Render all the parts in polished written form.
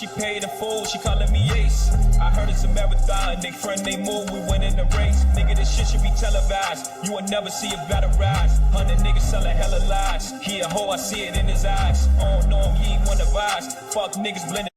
she paid in full, she calling me Ace. I heard it's a marathon, they friend, they move, we win in the race. Nigga, this shit should be televised. You will never see a battle rise. 100 niggas selling hella lies. He a hoe, I see it in his eyes. I don't know him, he ain't one of us. Fuck niggas blending.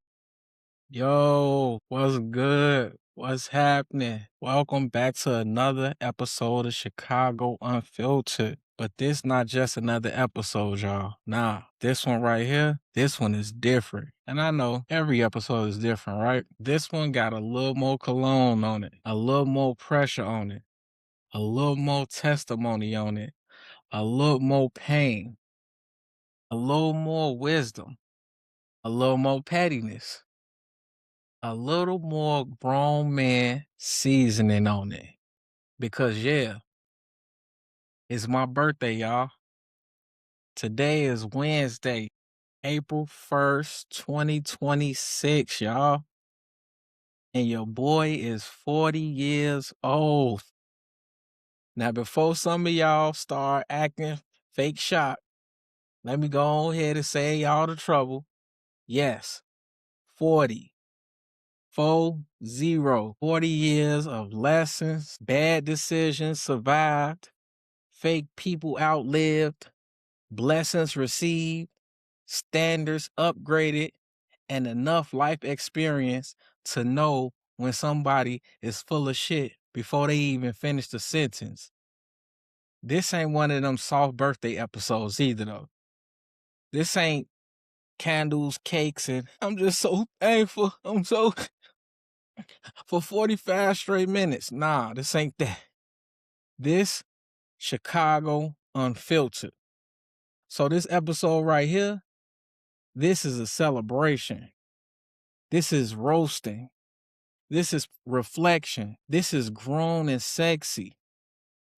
Yo, what's good? What's happening? Welcome back to another episode of Chicago Unfiltered. But this not just another episode, y'all. Nah, this one right here, this one is different. And I know every episode is different, right? This one got a little more cologne on it, a little more pressure on it, a little more testimony on it, a little more pain, a little more wisdom, a little more pettiness, a little more grown man seasoning on it. Because yeah, it's my birthday, y'all. Today is Wednesday, April 1st, 2026, y'all. And your boy is 40 years old. Now, before some of y'all start acting fake shocked, let me go on ahead and say y'all the trouble. Yes, 40. 40 years of lessons, bad decisions survived, fake people outlived, blessings received, standards upgraded, and enough life experience to know when somebody is full of shit before they even finish the sentence. This ain't one of them soft birthday episodes either, though. This ain't candles, cakes, and I'm just so thankful. I'm so for 45 straight minutes. Nah, this ain't that. This Chicago Unfiltered. So this episode right here, this is a celebration. This is roasting. This is reflection. This is grown and sexy.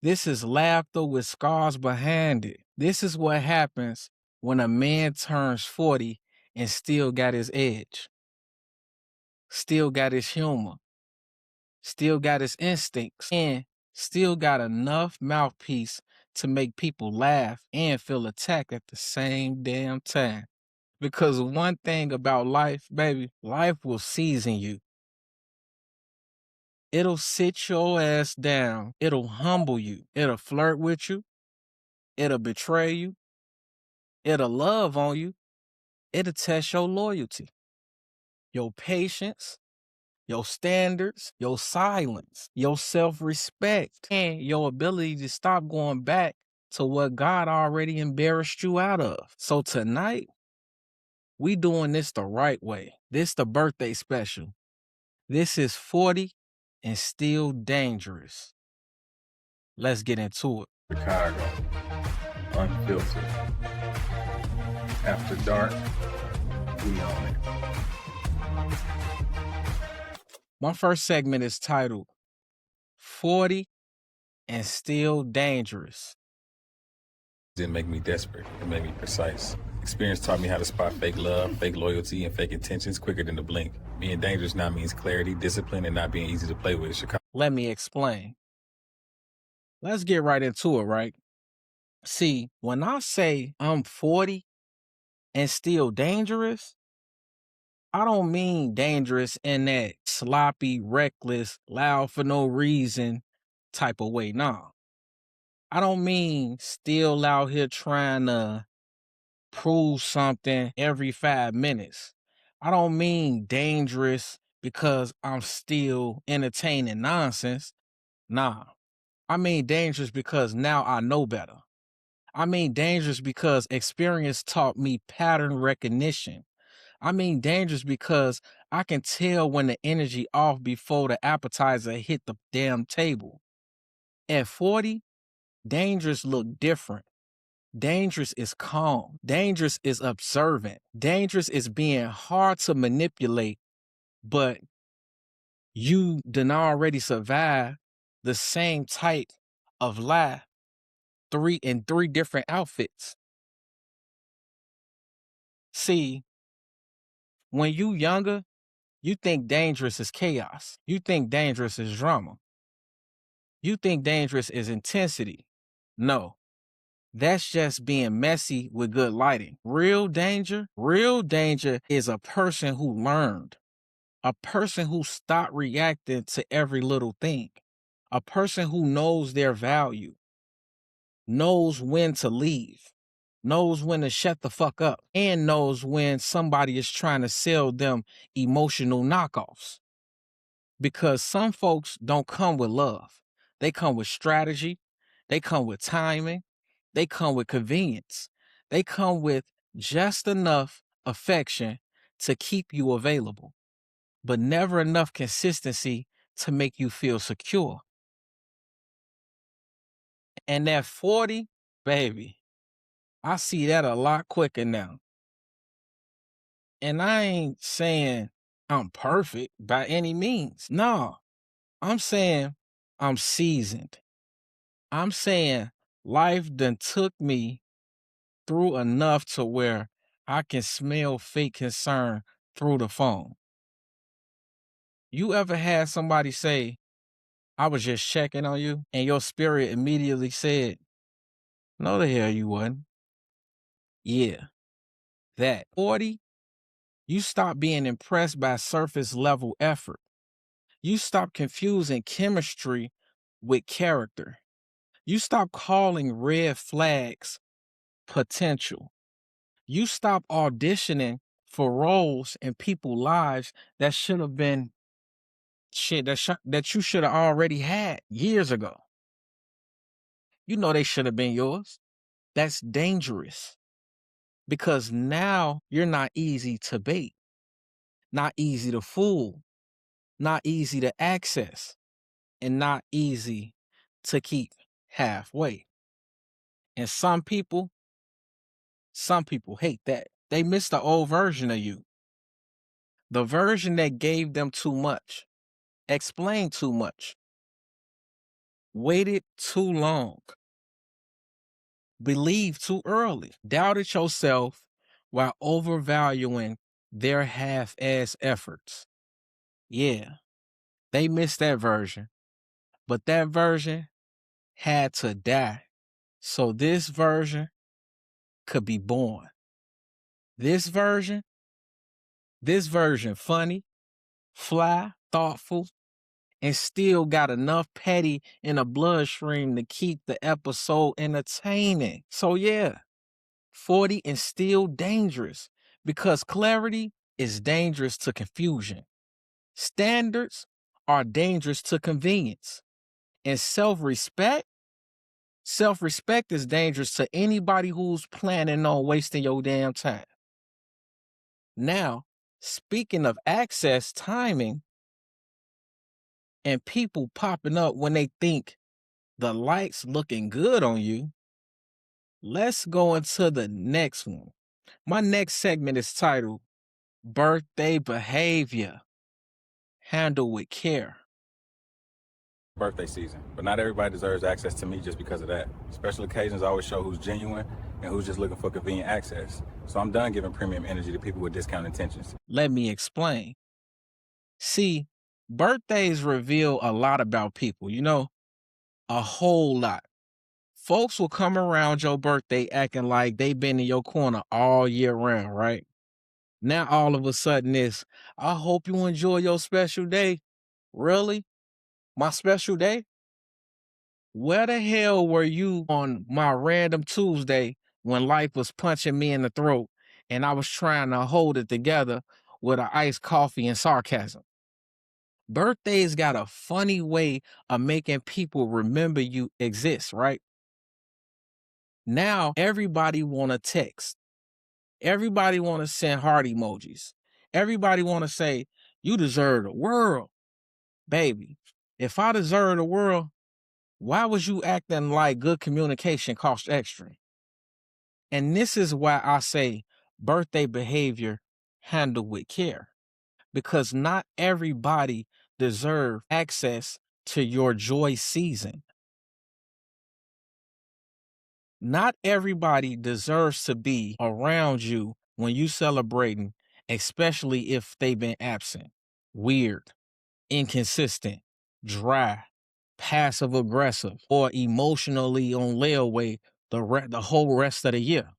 This is laughter with scars behind it. This is what happens when a man turns 40 and still got his edge, still got his humor, still got his instincts, and still got enough mouthpiece to make people laugh and feel attacked at the same damn time. Because one thing about life, baby, life will season you. It'll sit your ass down. It'll humble you. It'll flirt with you. It'll betray you. It'll love on you. It'll test your loyalty, your patience, your standards, your silence, your self-respect, and your ability to stop going back to what God already embarrassed you out of. So tonight, we doing this the right way. This the birthday special. This is 40 and still dangerous. Let's get into it. Chicago, Unfiltered. After dark, we own it. My first segment is titled 40 and Still Dangerous. Didn't make me desperate. It made me precise. Experience taught me how to spot fake love, fake loyalty, and fake intentions quicker than the blink. Being dangerous now means clarity, discipline, and not being easy to play with. Chicago. Let me explain. Let's get right into it, right? See, when I say I'm 40 and still dangerous, I don't mean dangerous in that sloppy, reckless, loud for no reason type of way. Nah. I don't mean still out here trying to prove something every 5 minutes. I don't mean dangerous because I'm still entertaining nonsense. Nah. I mean dangerous because now I know better. I mean dangerous because experience taught me pattern recognition. I mean dangerous because I can tell when the energy off before the appetizer hit the damn table. At 40, dangerous look different. Dangerous is calm. Dangerous is observant. Dangerous is being hard to manipulate, but you done already survived the same type of lie in three different outfits. See, when you younger, you think dangerous is chaos. You think dangerous is drama. You think dangerous is intensity. No. That's just being messy with good lighting. Real danger is a person who learned, a person who stopped reacting to every little thing, a person who knows their value, knows when to leave, knows when to shut the fuck up, and knows when somebody is trying to sell them emotional knockoffs. Because some folks don't come with love. They come with strategy. They come with timing. They come with convenience. They come with just enough affection to keep you available, but never enough consistency to make you feel secure. And that 40, baby, I see that a lot quicker now. And I ain't saying I'm perfect by any means. No, I'm saying I'm seasoned. I'm saying life done took me through enough to where I can smell fake concern through the phone. You ever had somebody say, I was just checking on you, and your spirit immediately said, no, the hell you wasn't. Yeah, that. 40, you stop being impressed by surface level effort. You stop confusing chemistry with character. You stop calling red flags potential. You stop auditioning for roles in people's lives that should have been shit that you should have already had years ago. You know they should have been yours. That's dangerous because now you're not easy to bait, not easy to fool, not easy to access, and not easy to keep halfway. And some people hate that. They miss the old version of you. The version that gave them too much, explained too much, waited too long, believed too early, doubted yourself while overvaluing their half-ass efforts. Yeah, they missed that version, but that version had to die so this version could be born. This version funny, fly, thoughtful, and still got enough petty in a bloodstream to keep the episode entertaining. So yeah, 40 and still dangerous because clarity is dangerous to confusion. Standards are dangerous to convenience. And self-respect is dangerous to anybody who's planning on wasting your damn time. Now, speaking of access, timing, and people popping up when they think the lights looking good on you, let's go into the next one. My next segment is titled Birthday Behavior. Handle with care. Birthday season, but not everybody deserves access to me just because of that. Special occasions always show who's genuine and who's just looking for convenient access. So I'm done giving premium energy to people with discount intentions. Let me explain. See, birthdays reveal a lot about people, a whole lot. Folks will come around your birthday acting like they've been in your corner all year round, right? Now all of a sudden it's, I hope you enjoy your special day. Really? My special day? Where the hell were you on my random Tuesday when life was punching me in the throat and I was trying to hold it together with an iced coffee and sarcasm? Birthdays got a funny way of making people remember you exist, right? Now everybody want to text. Everybody want to send heart emojis. Everybody want to say, you deserve the world. Baby, if I deserve the world, why was you acting like good communication costs extra? And this is why I say birthday behavior handled with care. Because not everybody deserves access to your joy season. Not everybody deserves to be around you when you celebrating, especially if they've been absent, weird, inconsistent, dry, passive aggressive, or emotionally on layaway the whole rest of the year.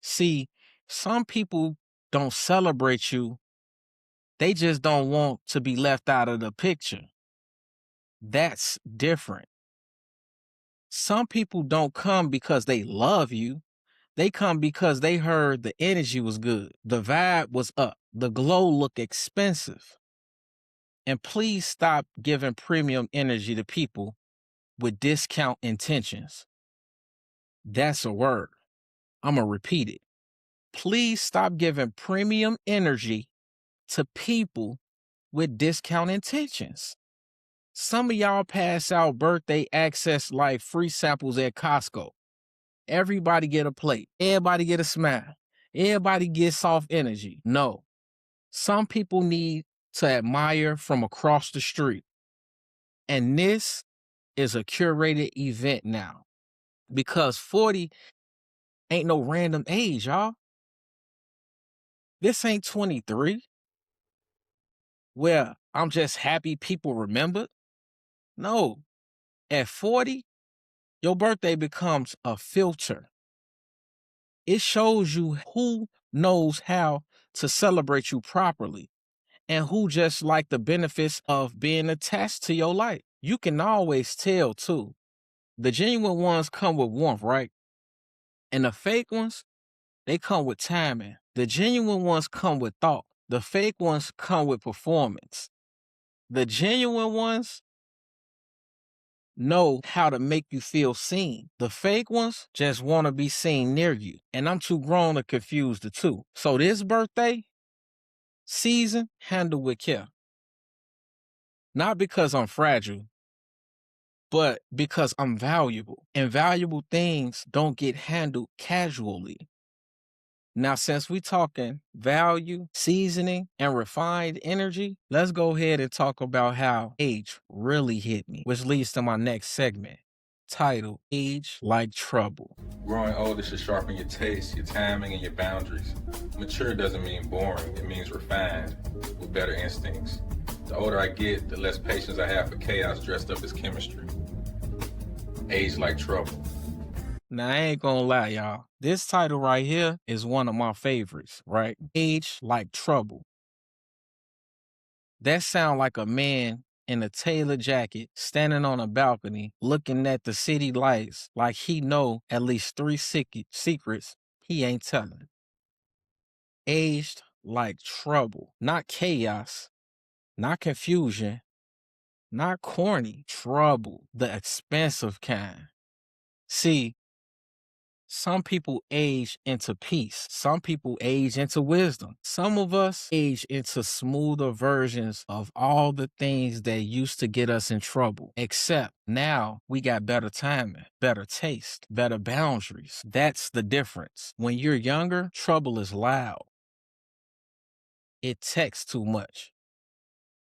See, some people don't celebrate you. They just don't want to be left out of the picture. That's different. Some people don't come because they love you. They come because they heard the energy was good. The vibe was up. The glow looked expensive. And please stop giving premium energy to people with discount intentions. That's a word. I'm going to repeat it. Please stop giving premium energy to people with discount intentions. Some of y'all pass out birthday access like free samples at Costco. Everybody get a plate. Everybody get a smile. Everybody get soft energy. No. Some people need to admire from across the street. And this is a curated event now. Because 40 ain't no random age, y'all. This ain't 23. Where I'm just happy people remembered. No. At 40, your birthday becomes a filter. It shows you who knows how to celebrate you properly and who just like the benefits of being attached to your life. You can always tell too. The genuine ones come with warmth, right? And the fake ones, they come with timing. The genuine ones come with thought. The fake ones come with performance. The genuine ones know how to make you feel seen. The fake ones just want to be seen near you. And I'm too grown to confuse the two. So this birthday season, handle with care. Not because I'm fragile, but because I'm valuable. And valuable things don't get handled casually. Now, since we talking value, seasoning, and refined energy, let's go ahead and talk about how age really hit me, which leads to my next segment, titled Age Like Trouble. Growing older should sharpen your taste, your timing, and your boundaries. Mature doesn't mean boring, it means refined, with better instincts. The older I get, the less patience I have for chaos dressed up as chemistry. Age like trouble. Now, I ain't gonna lie, y'all. This title right here is one of my favorites, right? Age Like Trouble. That sound like a man in a tailored jacket standing on a balcony looking at the city lights like he know at least 3 secrets he ain't telling. Aged like trouble, not chaos, not confusion, not corny, trouble, the expensive kind. See, some people age into peace. Some people age into wisdom. Some of us age into smoother versions of all the things that used to get us in trouble. Except now we got better timing, better taste, better boundaries. That's the difference. When you're younger, trouble is loud. It texts too much.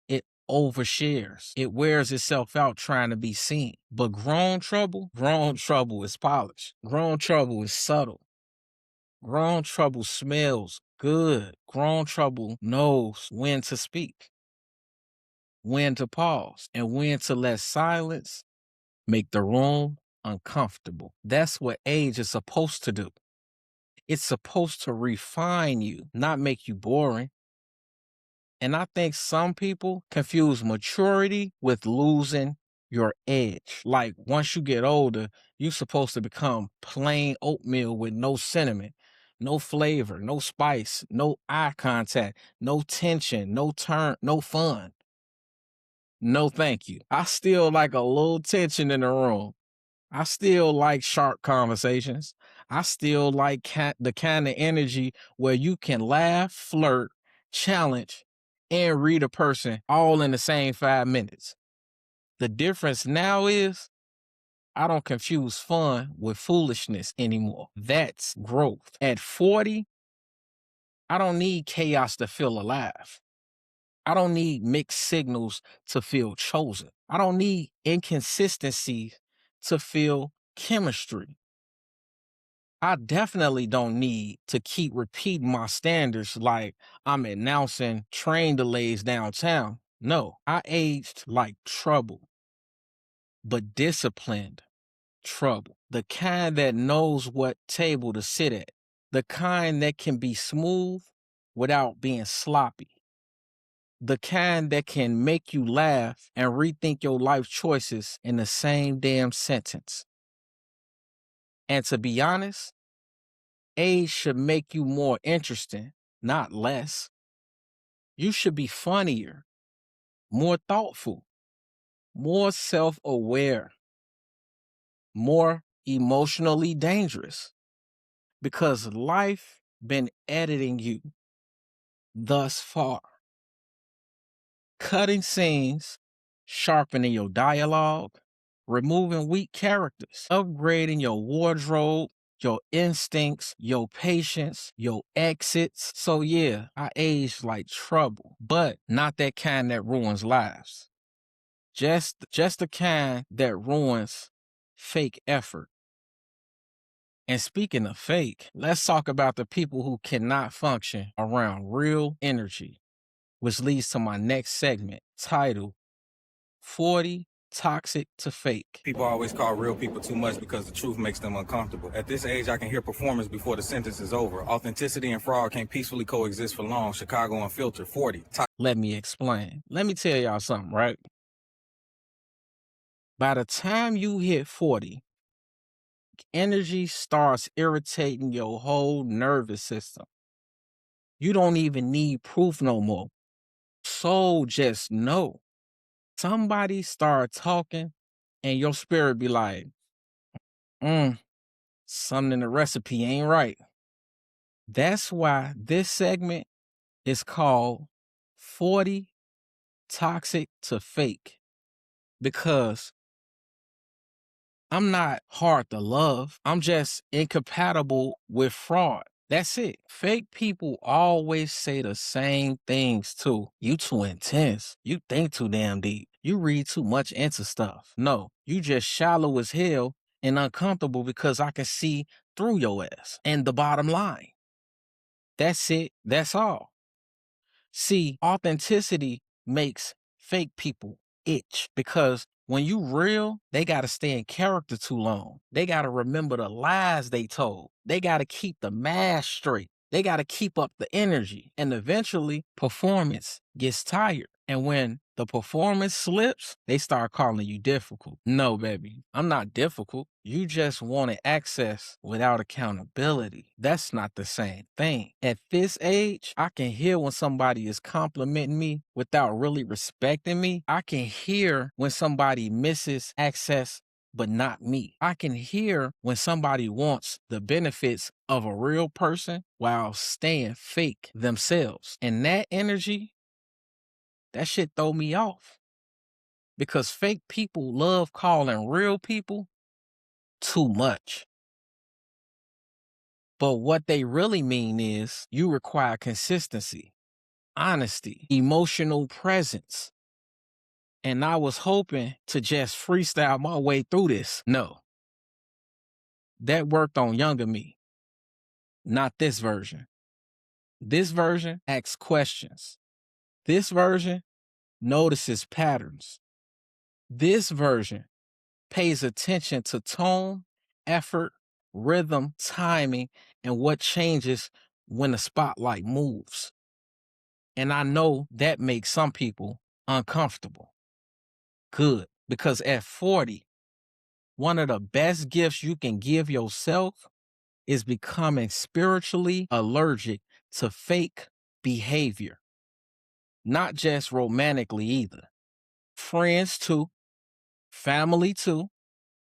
It overshares. It wears itself out trying to be seen. But grown trouble is polished. Grown trouble is subtle. Grown trouble smells good. Grown trouble knows when to speak, when to pause, and when to let silence make the room uncomfortable. That's what age is supposed to do. It's supposed to refine you, not make you boring. And I think some people confuse maturity with losing your edge. Like once you get older, you're supposed to become plain oatmeal with no cinnamon, no flavor, no spice, no eye contact, no tension, no turn, no fun. No, thank you. I still like a little tension in the room. I still like sharp conversations. I still like the kind of energy where you can laugh, flirt, challenge, and read a person all in the same 5 minutes. The difference now is I don't confuse fun with foolishness anymore. That's growth. At 40, I don't need chaos to feel alive. I don't need mixed signals to feel chosen. I don't need inconsistency to feel chemistry. I definitely don't need to keep repeating my standards like I'm announcing train delays downtown. No, I aged like trouble, but disciplined. trouble. The kind that knows what table to sit at. The kind that can be smooth without being sloppy. The kind that can make you laugh and rethink your life choices in the same damn sentence. And to be honest, age should make you more interesting, not less. You should be funnier, more thoughtful, more self-aware, more emotionally dangerous. Because life been editing you thus far. Cutting scenes, sharpening your dialogue, removing weak characters, upgrading your wardrobe, your instincts, your patience, your exits. So yeah, I aged like trouble, but not that kind that ruins lives. Just the kind that ruins fake effort. And speaking of fake, let's talk about the people who cannot function around real energy, which leads to my next segment titled 40 Toxic to Fake. People always call real people too much because the truth makes them uncomfortable. At this age, I can hear performance before the sentence is over. Authenticity and fraud can't peacefully coexist for long. Chicago Unfiltered, 40. Let me explain. Let me tell y'all something, right? By the time you hit 40, energy starts irritating your whole nervous system. You don't even need proof no more. Soul just know. Somebody start talking and your spirit be like, something in the recipe ain't right. That's why this segment is called 40 Toxic to Fake. Because I'm not hard to love. I'm just incompatible with fraud. That's it. Fake people always say the same things too. You too intense. You think too damn deep. You read too much into stuff. No, you just shallow as hell and uncomfortable because I can see through your ass. And the bottom line. That's it. That's all. See, authenticity makes fake people itch because when you real, they got to stay in character too long. They got to remember the lies they told. They got to keep the mask straight. They got to keep up the energy. And eventually, performance gets tired. And when the performance slips, they start calling you difficult. No, baby, I'm not difficult. You just wanted access without accountability. That's not the same thing. At this age, I can hear when somebody is complimenting me without really respecting me. I can hear when somebody misses access but not me. I can hear when somebody wants the benefits of a real person while staying fake themselves. And that energy, that shit throw me off. Because fake people love calling real people too much. But what they really mean is you require consistency, honesty, emotional presence. And I was hoping to just freestyle my way through this. No. That worked on younger me. Not this version. This version asks questions. This version notices patterns. This version pays attention to tone, effort, rhythm, timing, and what changes when the spotlight moves. And I know that makes some people uncomfortable. Good, because at 40, one of the best gifts you can give yourself is becoming spiritually allergic to fake behavior. Not just romantically either. Friends too, family too,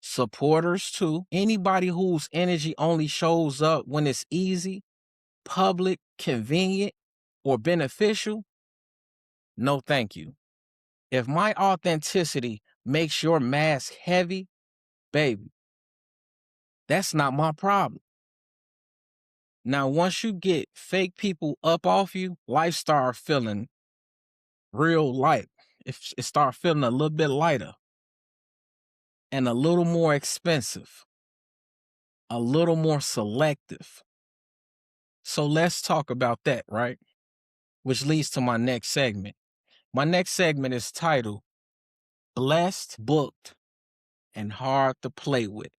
supporters too. Anybody whose energy only shows up when it's easy, public, convenient, or beneficial, no thank you. If my authenticity makes your mask heavy, baby, that's not my problem. Now, once you get fake people up off you, life start feeling real light. It start feeling a little bit lighter and a little more expensive, a little more selective. So let's talk about that, right? Which leads to my next segment. My next segment is titled Blessed, Booked, and Hard to Play With.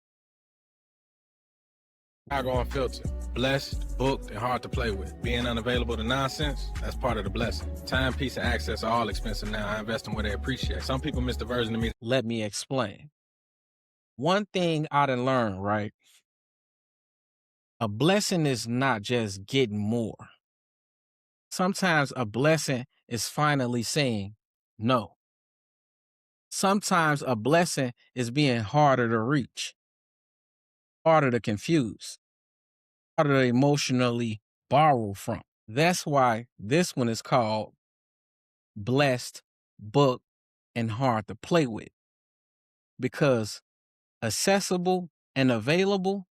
Chicago Unfiltered. Blessed, booked, and hard to play with. Being unavailable to nonsense, that's part of the blessing. Time, peace, and access are all expensive now. I invest in where they appreciate. Some people miss the version of me. Let me explain. One thing I done learned, right? A blessing is not just getting more. Sometimes a blessing is finally saying no. Sometimes a blessing is being harder to reach, harder to confuse, harder to emotionally borrow from. That's why this one is called blessed, booked, and hard to play with. Because accessible and available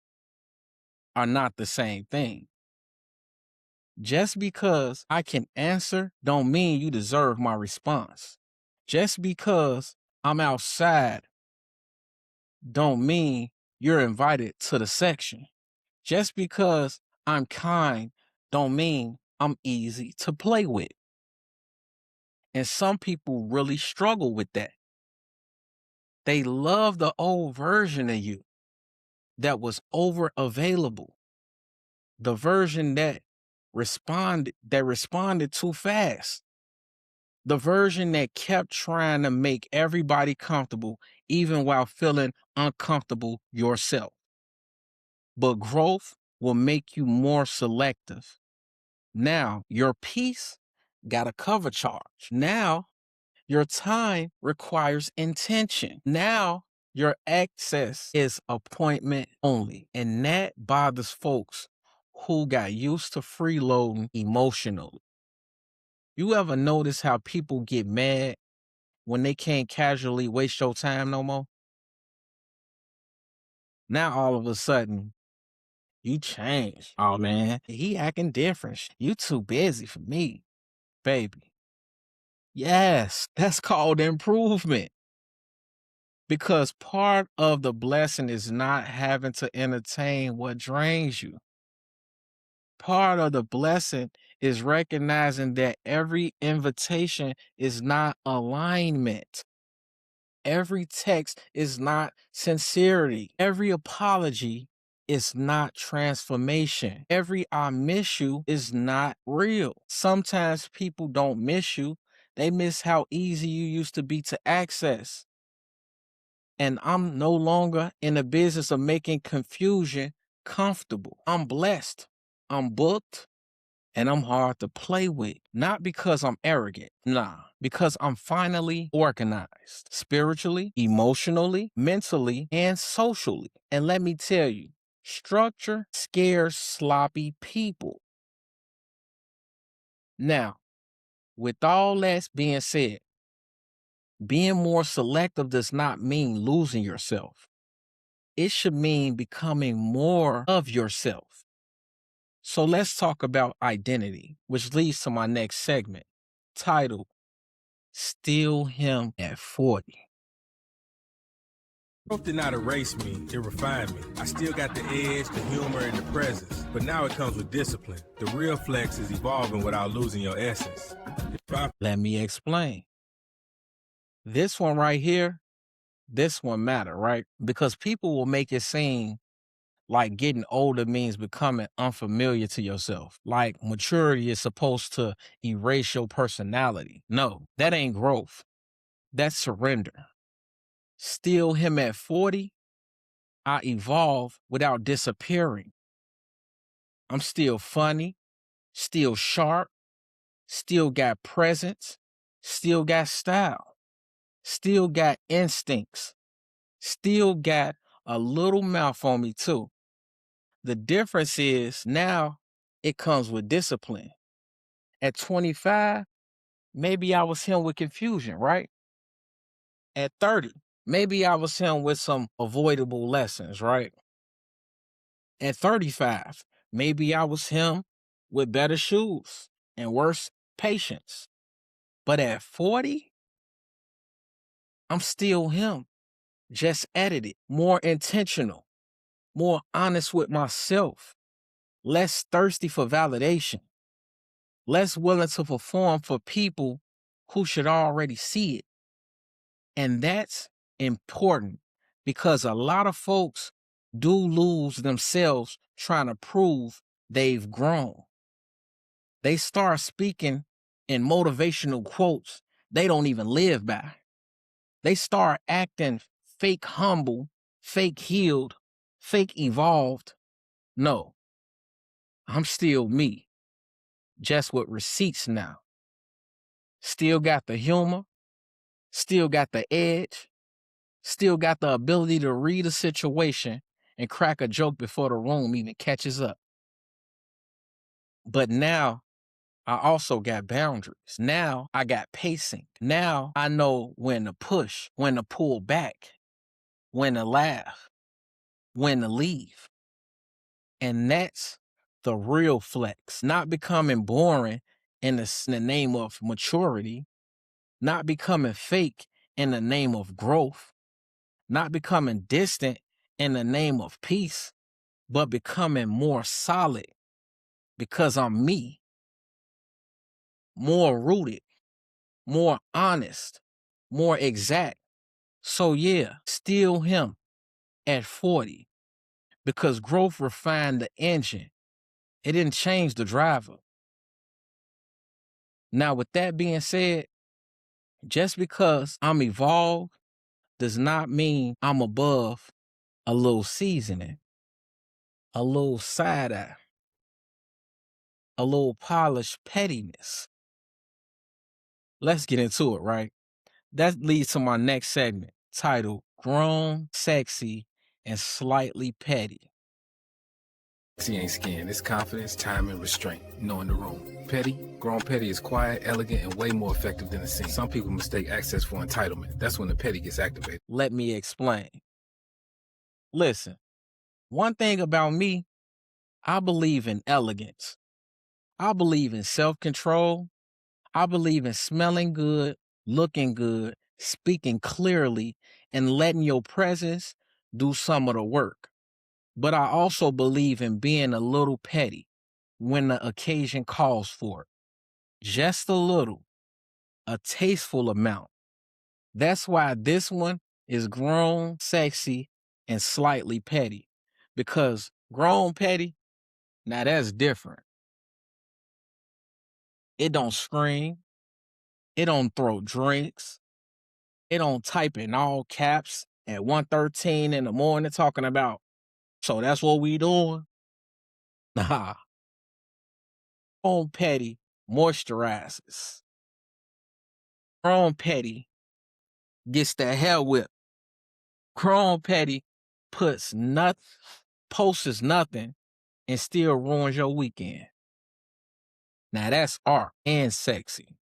are not the same thing. Just because I can answer don't mean you deserve my response. Just because I'm outside don't mean you're invited to the section. Just because I'm kind don't mean I'm easy to play with. And some people really struggle with that. They love the old version of you that was over available. The version that responded too fast. The version that kept trying to make everybody comfortable, even while feeling uncomfortable yourself. But growth will make you more selective. Now, your peace got a cover charge. Now, your time requires intention. Now, your access is appointment only. And that bothers folks who got used to freeloading emotionally. You ever notice how people get mad when they can't casually waste your time no more? Now, all of a sudden, you changed. Oh, man, he acting different. You too busy for me, baby. Yes, that's called improvement. Because part of the blessing is not having to entertain what drains you. Part of the blessing is recognizing that every invitation is not alignment. Every text is not sincerity. Every apology is not transformation. Every I miss you is not real. Sometimes people don't miss you. They miss how easy you used to be to access. And I'm no longer in the business of making confusion comfortable. I'm blessed. I'm booked. And I'm hard to play with. Not because I'm arrogant. Nah. Because I'm finally organized. Spiritually, emotionally, mentally, and socially. And let me tell you, structure scares sloppy people. Now, with all that being said, being more selective does not mean losing yourself. It should mean becoming more of yourself. So let's talk about identity, which leads to my next segment, titled, Still Him at 40. Growth did not erase me, it refined me. I still got the edge, the humor, and the presence. But now it comes with discipline. The real flex is evolving without losing your essence. Let me explain. This one right here, this one matter, right? Because people will make it seem like getting older means becoming unfamiliar to yourself. Like maturity is supposed to erase your personality. No, that ain't growth. That's surrender. Still him at 40, I evolve without disappearing. I'm still funny, still sharp, still got presence, still got style, still got instincts, still got a little mouth on me too. The difference is now it comes with discipline. At 25, maybe I was him with confusion, right? At 30, maybe I was him with some avoidable lessons, right? At 35, maybe I was him with better shoes and worse patience. But at 40, I'm still him, just edited, more intentional, more honest with myself, less thirsty for validation, less willing to perform for people who should already see it. And that's important because a lot of folks do lose themselves trying to prove they've grown. They start speaking in motivational quotes they don't even live by. They start acting fake humble, fake healed, fake evolved. No, I'm still me, just with receipts now. Still got the humor, still got the edge, still got the ability to read a situation and crack a joke before the room even catches up. But now I also got boundaries. Now I got pacing. Now I know when to push, when to pull back, when to laugh, when to leave. And that's the real flex. Not becoming boring in the name of maturity, not becoming fake in the name of growth, not becoming distant in the name of peace, but becoming more solid because I'm me, more rooted, more honest, more exact. So yeah, still him at 40 because growth refined the engine. It didn't change the driver. Now, with that being said, just because I'm evolved does not mean I'm above a little seasoning, a little side eye, a little polished pettiness. Let's get into it, right? That leads to my next segment titled Grown, Sexy, and Slightly Petty. Sexy ain't skin, it's confidence, time, and restraint. Knowing the room. Petty, grown petty is quiet, elegant, and way more effective than a scene. Some people mistake access for entitlement. That's when the petty gets activated. Let me explain. Listen, one thing about me, I believe in elegance. I believe in self-control. I believe in smelling good, looking good, speaking clearly, and letting your presence do some of the work. But I also believe in being a little petty when the occasion calls for it. Just a little, a tasteful amount. That's why this one is grown, sexy, and slightly petty. Because grown petty, now that's different. It don't scream. It don't throw drinks. It don't type in all caps at 1:13 in the morning talking about, so that's what we doing? Nah. Grown petty moisturizes. Grown petty gets the hell whipped. Grown petty posts nothing and still ruins your weekend. Now that's art and sexy.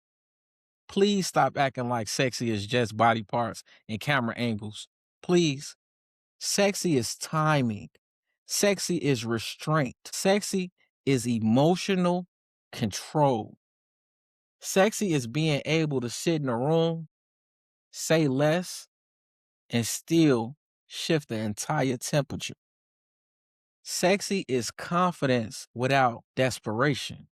Please stop acting like sexy is just body parts and camera angles. Please. Sexy is timing. Sexy is restraint. Sexy is emotional control. Sexy is being able to sit in a room, say less, and still shift the entire temperature. Sexy is confidence without desperation.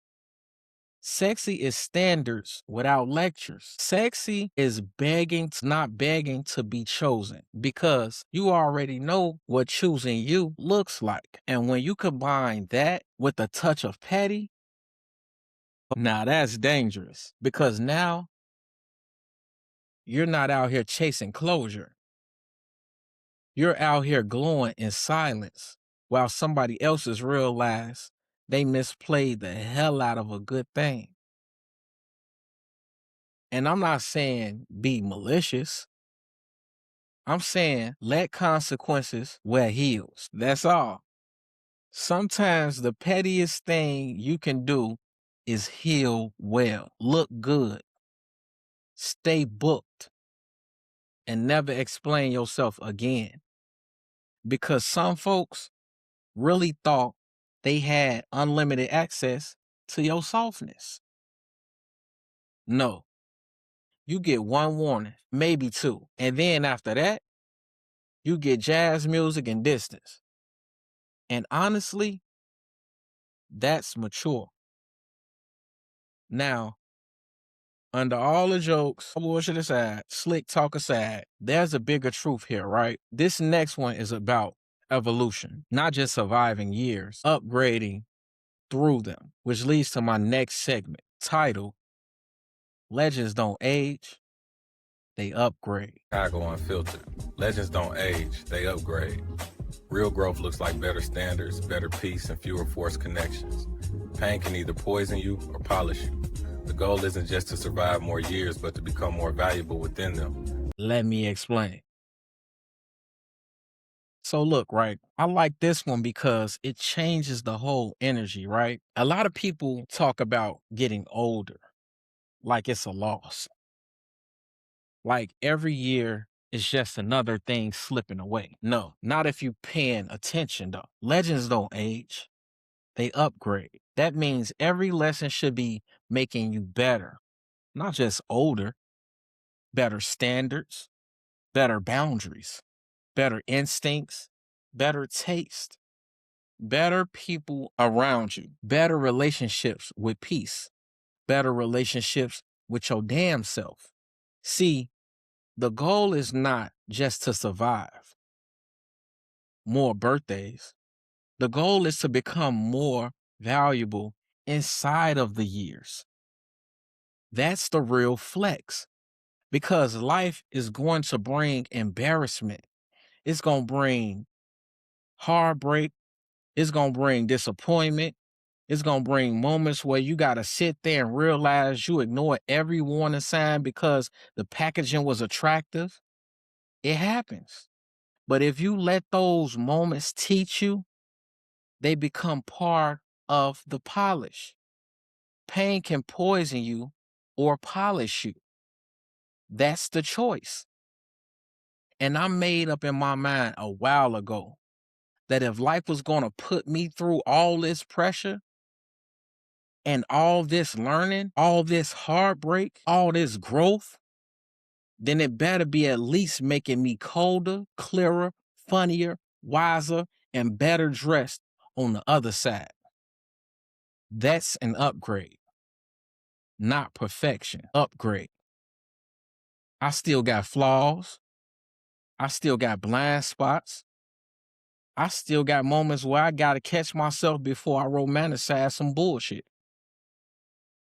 Sexy is standards without lectures. Sexy is not begging to be chosen because you already know what choosing you looks like. And when you combine that with a touch of petty, now that's dangerous because now you're not out here chasing closure. You're out here glowing in silence while somebody else has realized they misplayed the hell out of a good thing. And I'm not saying be malicious. I'm saying let consequences wear heels. That's all. Sometimes the pettiest thing you can do is heal well, look good, stay booked, and never explain yourself again. Because some folks really thought they had unlimited access to your softness. No. You get one warning, maybe two. And then after that, you get jazz music and distance. And honestly, that's mature. Now, under all the jokes, bullshit aside, slick talk aside, there's a bigger truth here, right? This next one is about evolution, not just surviving years, upgrading through them, which leads to my next segment titled Legends Don't Age, They Upgrade. Chicago Unfiltered. Legends don't age, they upgrade. Real growth looks like better standards, better peace, and fewer forced connections. Pain can either poison you or polish you. The goal isn't just to survive more years, but to become more valuable within them. Let me explain. So look, right, I like this one because it changes the whole energy, right? A lot of people talk about getting older like it's a loss. Like every year is just another thing slipping away. No, not if you paying attention though. Legends don't age, they upgrade. That means every lesson should be making you better, not just older. Better standards, better boundaries, better instincts, better taste, better people around you, better relationships with peace, better relationships with your damn self. See, the goal is not just to survive more birthdays. The goal is to become more valuable inside of the years. That's the real flex because life is going to bring embarrassment. It's going to bring heartbreak. It's going to bring disappointment. It's going to bring moments where you got to sit there and realize you ignored every warning sign because the packaging was attractive. It happens. But if you let those moments teach you, they become part of the polish. Pain can poison you or polish you. That's the choice. And I made up in my mind a while ago that if life was going to put me through all this pressure and all this learning, all this heartbreak, all this growth, then it better be at least making me colder, clearer, funnier, wiser, and better dressed on the other side. That's an upgrade, not perfection. Upgrade. I still got flaws. I still got blind spots. I still got moments where I got to catch myself before I romanticize some bullshit.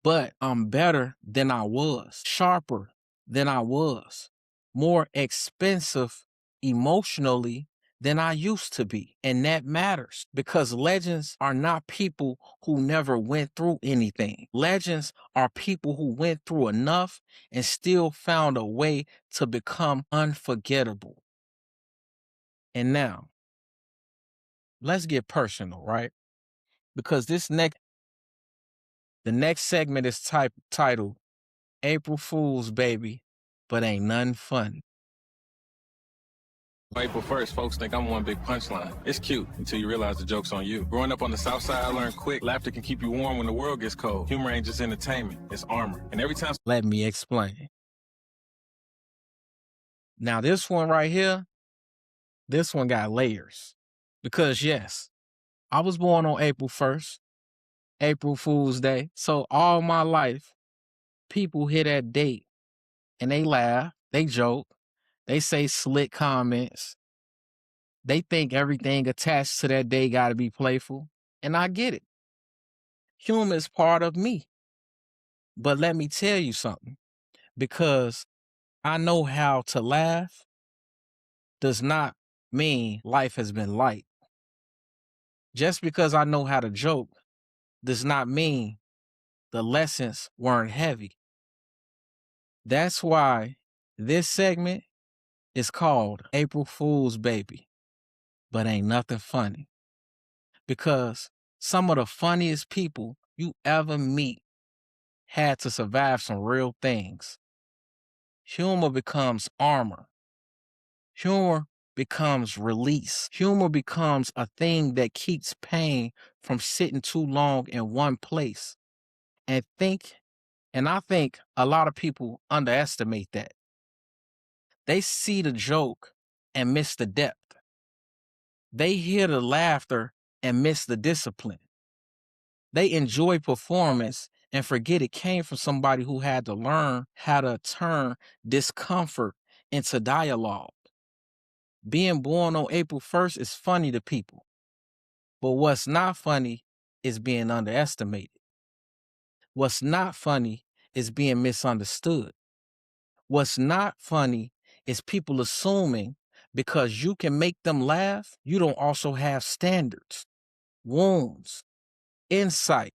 But I'm better than I was, sharper than I was, more expensive emotionally than I used to be. And that matters because legends are not people who never went through anything. Legends are people who went through enough and still found a way to become unforgettable. And now, let's get personal, right? Because the next segment is titled April Fool's Baby, but ain't nothing funny. April 1st, folks think I'm one big punchline. It's cute until you realize the joke's on you. Growing up on the South Side, I learned quick. Laughter can keep you warm when the world gets cold. Humor ain't just entertainment, it's armor. And every time... Let me explain. Now this one right here, this one got layers. Because yes, I was born on April 1st, April Fool's Day. So all my life, people hear that date and they laugh, they joke, they say slick comments. They think everything attached to that day got to be playful. And I get it. Humor is part of me. But let me tell you something. Because I know how to laugh does not mean life has been light. Just because I know how to joke does not mean the lessons weren't heavy. That's why this segment is called April Fool's Baby, but ain't nothing funny. Because some of the funniest people you ever meet had to survive some real things. Humor becomes armor. Humor becomes release. Humor becomes a thing that keeps pain from sitting too long in one place. And I think a lot of people underestimate that. They see the joke and miss the depth. They hear the laughter and miss the discipline. They enjoy performance and forget it came from somebody who had to learn how to turn discomfort into dialogue. Being born on April 1st is funny to people. But what's not funny is being underestimated. What's not funny is being misunderstood. What's not funny is people assuming because you can make them laugh, you don't also have standards, wounds, insight,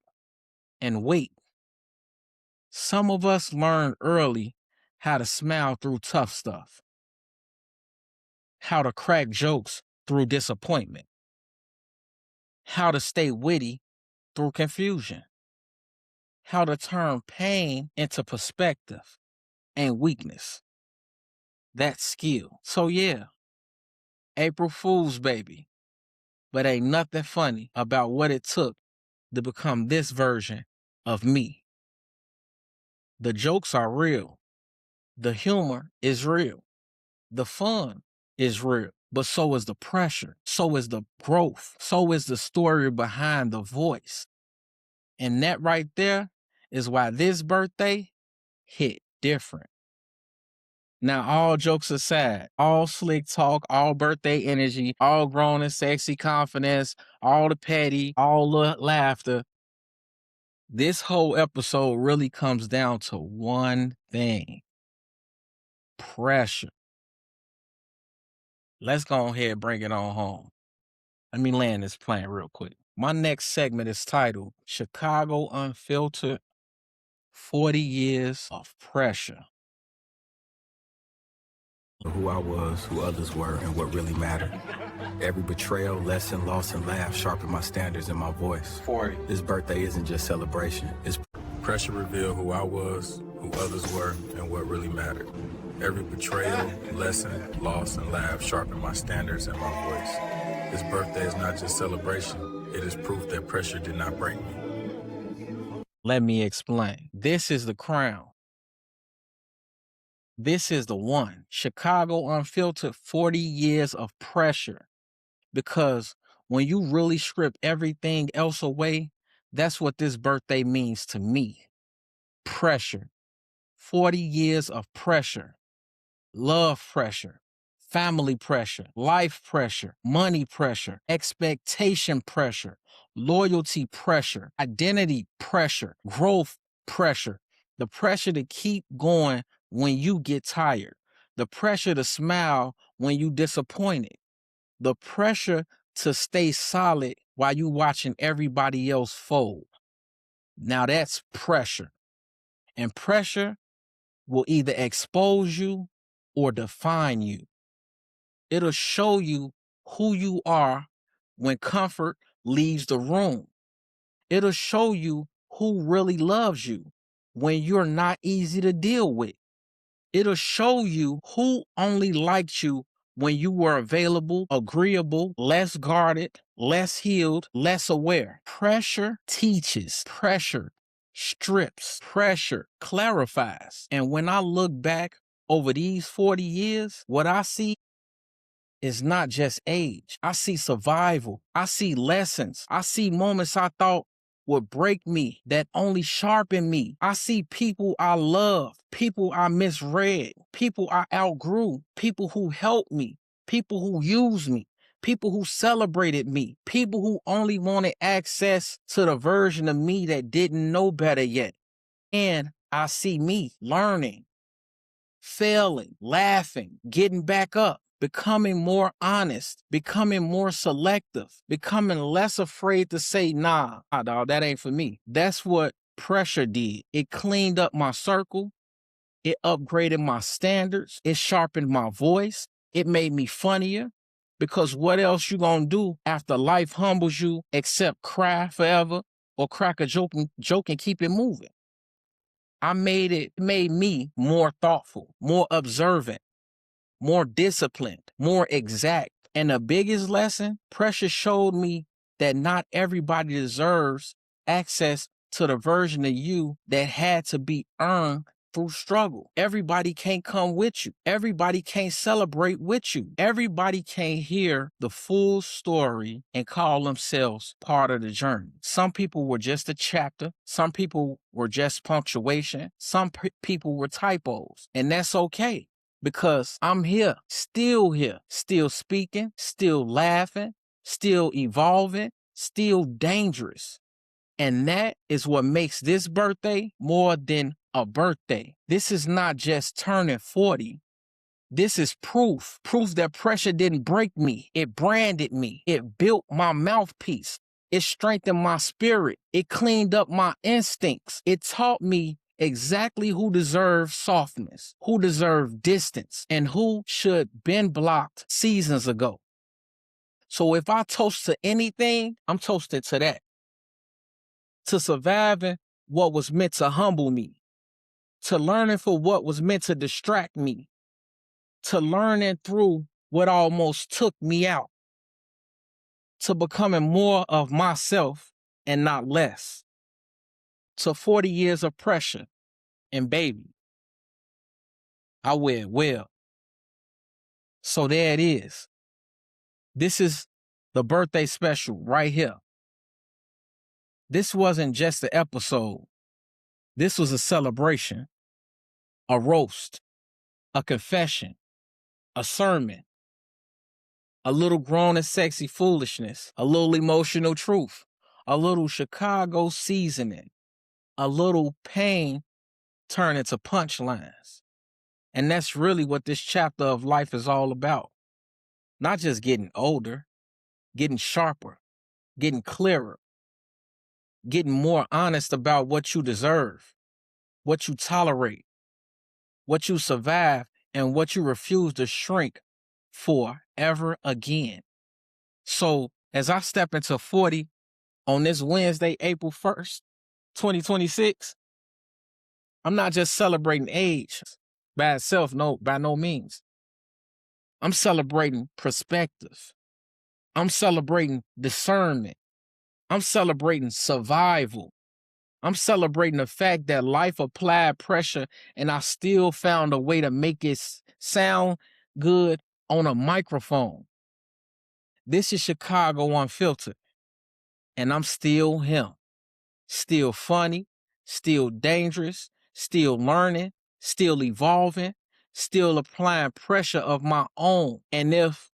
and weight. Some of us learned early how to smile through tough stuff, how to crack jokes through disappointment, how to stay witty through confusion, how to turn pain into perspective and weakness. That's skill. So yeah, April Fool's, baby. But ain't nothing funny about what it took to become this version of me. The jokes are real. The humor is real. The fun is real. But so is the pressure. So is the growth. So is the story behind the voice. And that right there is why this birthday hit different. Now, all jokes aside, all slick talk, all birthday energy, all grown and sexy confidence, all the petty, all the laughter, this whole episode really comes down to one thing: pressure. Let's go ahead and bring it on home. Let me land this plane real quick. My next segment is titled Chicago Unfiltered 40 Years of Pressure. Who I was, who others were, and what really mattered. Every betrayal, lesson, loss, and laugh sharpened my standards and my voice. 40. This birthday isn't just celebration. It's pressure revealed who I was, who others were, and what really mattered. Every betrayal, lesson, loss, and laugh sharpened my standards and my voice. This birthday is not just celebration. It is proof that pressure did not break me. Let me explain. This is the crown. This is the one. Chicago Unfiltered 40 Years of Pressure. Because when you really strip everything else away, that's what this birthday means to me. Pressure. 40 years of pressure. Love pressure. Family pressure. Life pressure. Money pressure. Expectation pressure. Loyalty pressure. Identity pressure. Growth pressure. The pressure to keep going when you get tired. The pressure to smile when you disappointed. The pressure to stay solid while you watching everybody else fold. Now that's pressure. And pressure will either expose you or define you. It'll show you who you are when comfort leaves the room. It'll show you who really loves you when you're not easy to deal with. It'll show you who only liked you when you were available, agreeable, less guarded, less healed, less aware. Pressure teaches. Pressure strips. Pressure clarifies. And when I look back over these 40 years, what I see is not just age. I see survival. I see lessons. I see moments I thought would break me that only sharpen me. I see people I love, people I misread, people I outgrew, people who helped me, people who used me, people who celebrated me, people who only wanted access to the version of me that didn't know better yet. And I see me learning, failing, laughing, getting back up, becoming more honest, becoming more selective, becoming less afraid to say, nah, dog, that ain't for me. That's what pressure did. It cleaned up my circle. It upgraded my standards. It sharpened my voice. It made me funnier. Because what else you gonna do after life humbles you except cry forever or crack a joke and keep it moving? It made me more thoughtful, more observant, more disciplined, more exact. And the biggest lesson, pressure showed me that not everybody deserves access to the version of you that had to be earned through struggle. Everybody can't come with you. Everybody can't celebrate with you. Everybody can't hear the full story and call themselves part of the journey. Some people were just a chapter. Some people were just punctuation. Some people were typos, and that's okay. because I'm here, still speaking, still laughing, still evolving, still dangerous. And that is what makes this birthday more than a birthday. This is not just turning 40. This is proof that pressure didn't break me. It branded me. It built my mouthpiece. It strengthened my spirit. It cleaned up my instincts. It taught me exactly who deserves softness, who deserves distance, and who should been blocked seasons ago. So if I toast to anything, I'm toasted to that. To surviving what was meant to humble me, to learning for what was meant to distract me, to learning through what almost took me out, to becoming more of myself and not less, to 40 years of pressure, and baby, I wear it well. So there it is. This is the birthday special right here. This wasn't just an episode. This was a celebration, a roast, a confession, a sermon, a little grown and sexy foolishness, a little emotional truth, a little Chicago seasoning, a little pain turn into punchlines. And that's really what this chapter of life is all about. Not just getting older, getting sharper, getting clearer, getting more honest about what you deserve, what you tolerate, what you survive, and what you refuse to shrink for ever again. So as I step into 40 on this Wednesday, April 1st, 2026, I'm not just celebrating age by itself, no, by no means. I'm celebrating perspective. I'm celebrating discernment. I'm celebrating survival. I'm celebrating the fact that life applied pressure and I still found a way to make it sound good on a microphone. This is Chicago Unfiltered, and I'm still him. Still funny, still dangerous, still learning, still evolving, still applying pressure of my own. And if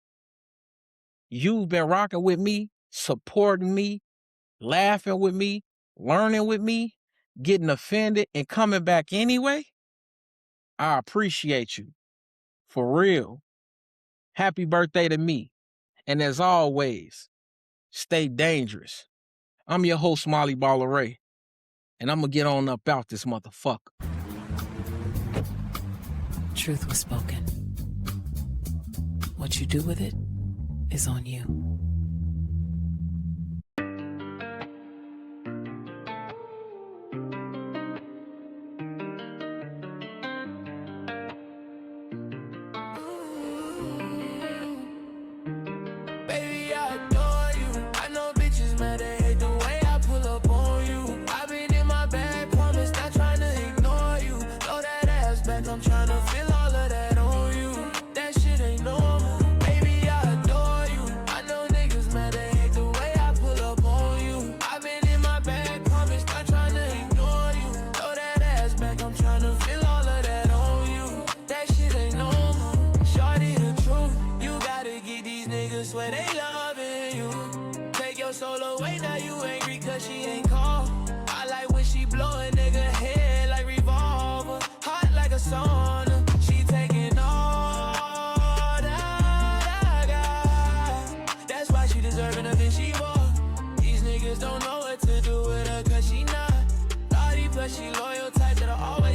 you've been rocking with me, supporting me, laughing with me, learning with me, getting offended and coming back anyway, I appreciate you. For real. Happy birthday to me. And as always, stay dangerous. I'm your host, Molly Baller Ray, and I'm going to get on up out this motherfucker. Truth was spoken. What you do with it is on you. Baby, I adore you. I know bitches mad, they hate the way I pull up on you. I've been in my bag, promise not trying to ignore you. Throw that ass back, I'm trying to feel